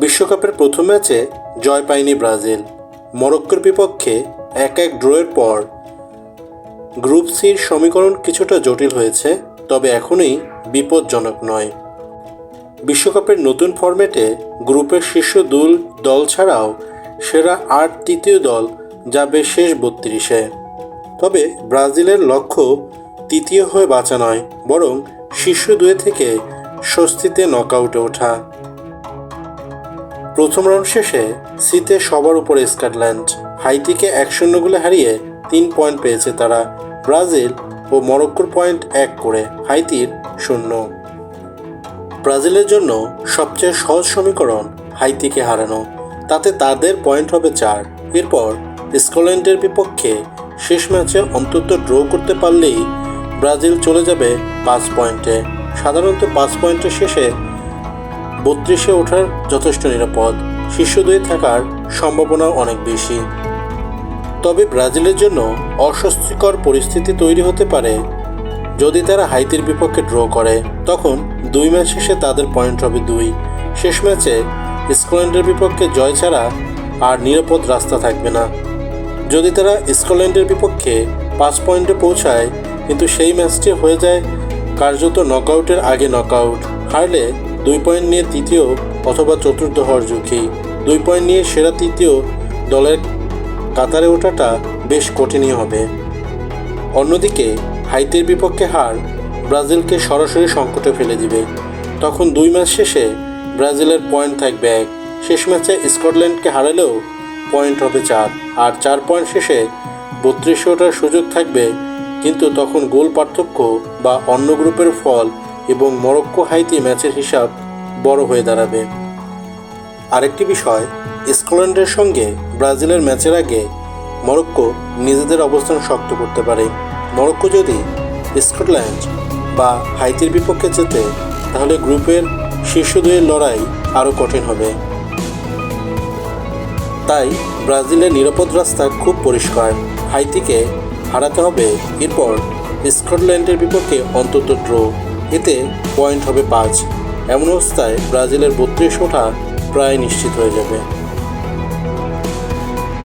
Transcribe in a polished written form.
বিশ্বকাপের প্রথম ম্যাচে জয় পায়নি ব্রাজিল। মরক্কোর বিপক্ষে 1-1 ড্রয়ের পর গ্রুপ সির সমীকরণ কিছুটা জটিল হয়েছে, তবে এখনই বিপজ্জনক নয়। বিশ্বকাপের নতুন ফরম্যাটে গ্রুপের শীর্ষ দল ছাড়াও সেরা 8 তৃতীয় দল যাবে শেষ 32-এ। তবে ব্রাজিলের লক্ষ্য তৃতীয় হয়ে বাঁচা নয়, বরং শীর্ষ 2 থেকে স্বস্তিতে নকআউটে ওঠা। প্রথম রাউন্ড শেষে সিতে সবার উপরে স্কটল্যান্ড। হাইতিকে 1-0 গোলে হারিয়ে 3 পয়েন্ট পেয়েছে তারা। ব্রাজিল ও মরক্কোর পয়েন্ট 1 করে, হাইতির 0। ব্রাজিলের জন্য সবচেয়ে সহজ সমীকরণ হাইতিকে হারানো, তাতে তাদের পয়েন্ট হবে 4। এরপর স্কটল্যান্ডের বিপক্ষে শেষ ম্যাচে অন্তত ড্র করতে পারলেই ব্রাজিল চলে যাবে 5 পয়েন্টে। সাধারণত 5 পয়েন্টের শেষে 32-এ ওঠার যথেষ্ট নিরাপদ, শীর্ষ 2 থাকার সম্ভাবনাও অনেক বেশি। তবে ব্রাজিলের জন্য অস্বস্তিকর পরিস্থিতি তৈরি হতে পারে যদি তারা হাইতির বিপক্ষে ড্র করে। তখন 2 ম্যাচ শেষে তাদের পয়েন্ট হবে 2। শেষ ম্যাচে স্কটল্যান্ডের বিপক্ষে জয় ছাড়া আর নিরাপদ রাস্তা থাকবে না। যদি তারা স্কটল্যান্ডের বিপক্ষে 5 পয়েন্টে পৌঁছায়, কিন্তু সেই ম্যাচটি হয়ে যায় কার্যত নকআউটের আগে নকআউট, হারলে 2 পয়েন্ট নিয়ে তৃতীয় অথবা চতুর্থ হওয়ার ঝুঁকি। 2 পয়েন্ট নিয়ে সেরা তৃতীয় দলের কাতারে ওঠাটা বেশ কঠিনই হবে। অন্যদিকে হাইতির বিপক্ষে হার ব্রাজিলকে সরাসরি সংকটে ফেলে দিবে। তখন 2 ম্যাচ শেষে ব্রাজিলের পয়েন্ট থাকবে 1। শেষ ম্যাচে স্কটল্যান্ডকে হারালেও পয়েন্ট হবে 4, আর 4 পয়েন্ট শেষে 32-এ ওঠার সুযোগ থাকবে। কিন্তু তখন গোল পার্থক্য বা অন্য গ্রুপের ফল এবং মরক্কো হাইতি ম্যাচের হিসাব বড় হয়ে দাঁড়াবে। আরেকটি বিষয়, স্কটল্যান্ডের সঙ্গে ব্রাজিলের ম্যাচের আগে মরক্কো নিজেদের অবস্থান শক্ত করতে পারে। মরক্কো যদি স্কটল্যান্ড বা হাইতির বিপক্ষে জেতে, তাহলে গ্রুপের শীর্ষ 2-এর লড়াই আরও কঠিন হবে। তাই ব্রাজিলের নিরাপদ রাস্তা খুব পরিষ্কার, হাইতিকে হারাতে হবে, এরপর স্কটল্যান্ডের বিপক্ষে অন্তত ড্র, এতে পয়েন্ট হবে 5। এমন অবস্থায় ব্রাজিলের 32 ওঠা প্রায় নিশ্চিত হয়ে যাবে।